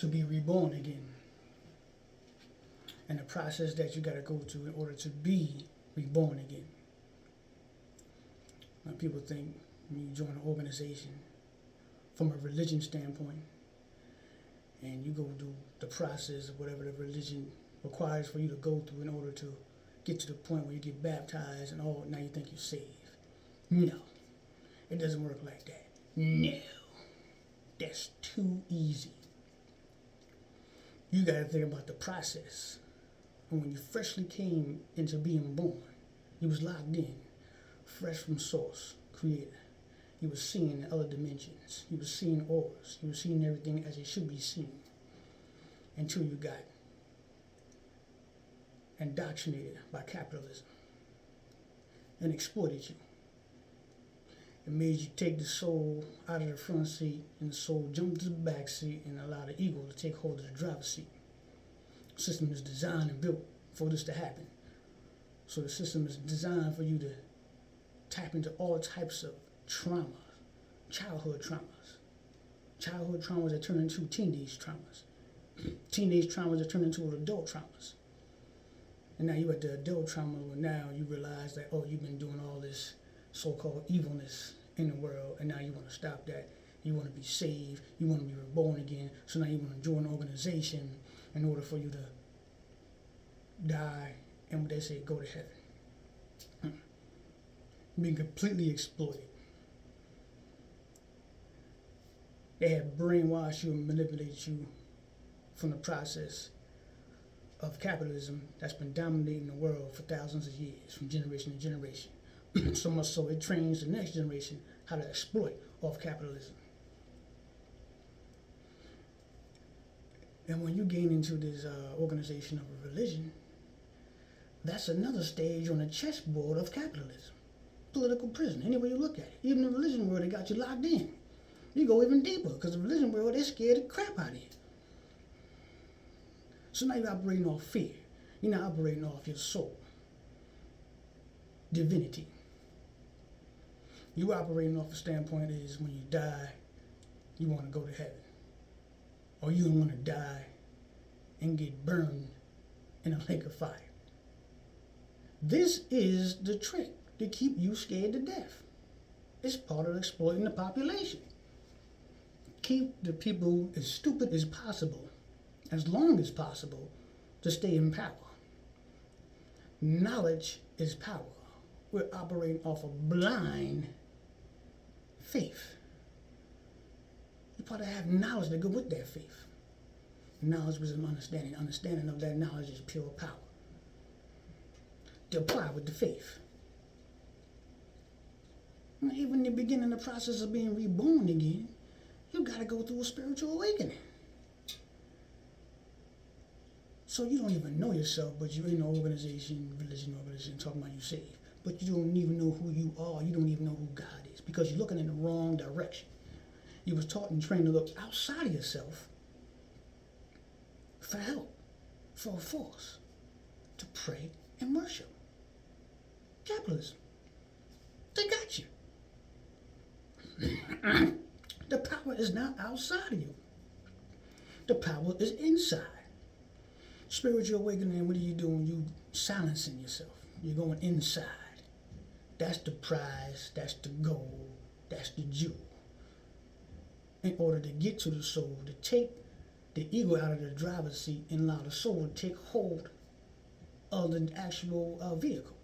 to be reborn again, and the process that you got to go through in order to be reborn again. Now, people think when you join an organization from a religion standpoint, and you go through the process of whatever the religion requires for you to go through in order to get to the point where you get baptized and all, now you think you're saved. No, it doesn't work like that. No, that's too easy. You got to think about the process. And when you freshly came into being born, you was locked in, fresh from source, creator. You was seeing other dimensions. You was seeing auras. You was seeing everything as it should be seen until you got indoctrinated by capitalism and exploited you. It made you take the soul out of the front seat and the soul jump to the back seat and allow the ego to take hold of the driver's seat. The system is designed and built for this to happen. So the system is designed for you to tap into all types of traumas, childhood traumas that turn into teenage traumas, teenage traumas that turn into adult traumas. And now you're at the adult trauma where now you realize that, oh, you've been doing all this so-called evilness in the world, and now you want to stop that. You want to be saved. You want to be reborn again. So now you want to join an organization in order for you to die and what they say, go to heaven. Being completely exploited. They have brainwashed you and manipulated you from the process of capitalism that's been dominating the world for thousands of years, from generation to generation. So much so it trains the next generation how to exploit off capitalism. And when you gain into this organization of a religion, that's another stage on the chessboard of capitalism. Political prison, any way you look at it. Even the religion world, they got you locked in. You go even deeper, because the religion world, they're scared the crap out of you. So now you're operating off fear. You're not operating off your soul, divinity. You're operating off the standpoint is when you die, you want to go to heaven. Or you don't want to die and get burned in a lake of fire. This is the trick to keep you scared to death. It's part of exploiting the population. Keep the people as stupid as possible, as long as possible, to stay in power. Knowledge is power. We're operating off of blind faith. You probably have knowledge to go with that faith. Knowledge was an understanding. Understanding of that knowledge is pure power. To apply with the faith. And even in the beginning, the process of being reborn again, you got to go through a spiritual awakening. So you don't even know yourself, but you're in an organization, religion organization, talking about you saved. But you don't even know who you are. You don't even know who God is, because you're looking in the wrong direction. You was taught and trained to look outside of yourself for help, for a force, to pray and worship. Capitalism. They got you. The power is not outside of you. The power is inside. Spiritual awakening, what are you doing? You silencing yourself. You're going inside. That's the prize, that's the goal, that's the jewel. In order to get to the soul, to take the ego out of the driver's seat and allow the soul to take hold of the actual vehicle.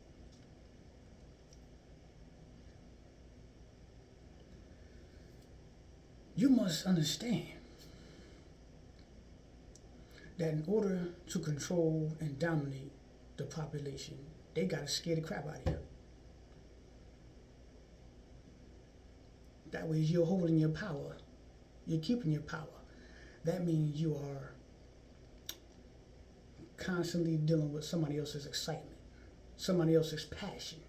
You must understand that in order to control and dominate the population, they gotta scare the crap out of you. That way you're holding your power. You're keeping your power. That means you are constantly dealing with somebody else's excitement, somebody else's passion,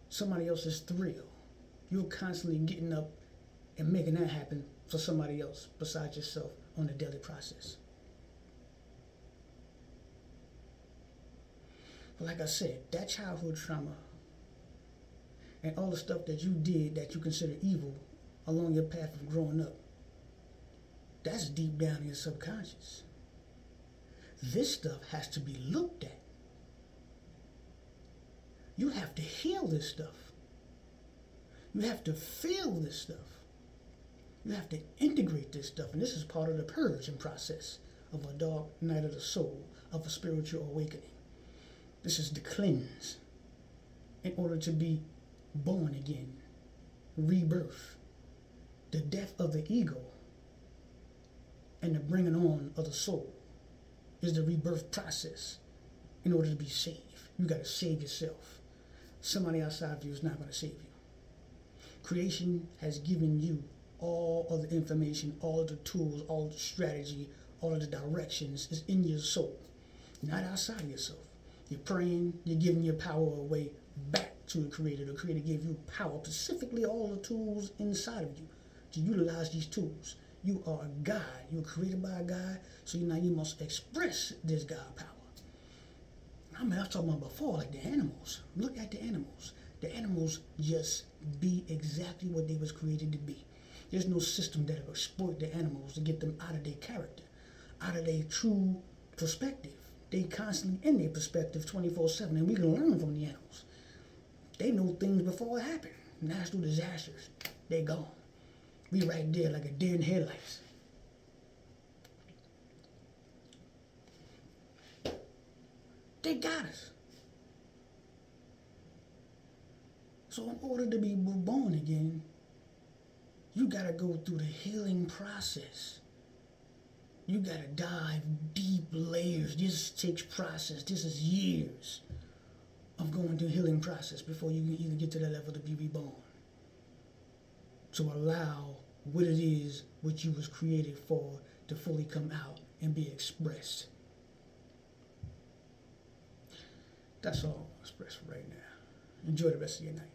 somebody else's thrill. You're constantly getting up and making that happen for somebody else besides yourself on the daily process. But like I said, that childhood trauma and all the stuff that you did that you consider evil along your path of growing up, That's deep down in your subconscious. This stuff has to be looked at. You have to heal this stuff. You have to feel this stuff. You have to integrate this stuff. And this is part of the purging process of a dark night of the soul, of a spiritual awakening. This is the cleanse in order to be born again, rebirth, the death of the ego, and the bringing on of the soul is the rebirth process in order to be saved. You got to save yourself. Somebody outside of you is not going to save you. Creation has given you all of the information, all of the tools, all of the strategy, all of the directions is in your soul, not outside of yourself. You're praying, you're giving your power away back to the Creator. The Creator gave you power, specifically all the tools inside of you, to utilize these tools. You are a God. You were created by a God, so now you must express this God power. I was talking about before, like the animals. Look at the animals. The animals just be exactly what they was created to be. There's no system that will exploit the animals to get them out of their character, out of their true perspective. They constantly in their perspective 24/7, and we can learn from the animals. They know things before it happened. Natural disasters, they gone. We right there like a deer in headlights. They got us. So in order to be born again, you gotta go through the healing process. You gotta dive deep layers. This takes process. This is years of going through healing process before you can even get to that level to be reborn. To allow what it is, what you was created for, to fully come out and be expressed. That's all I'll express for right now. Enjoy the rest of your night.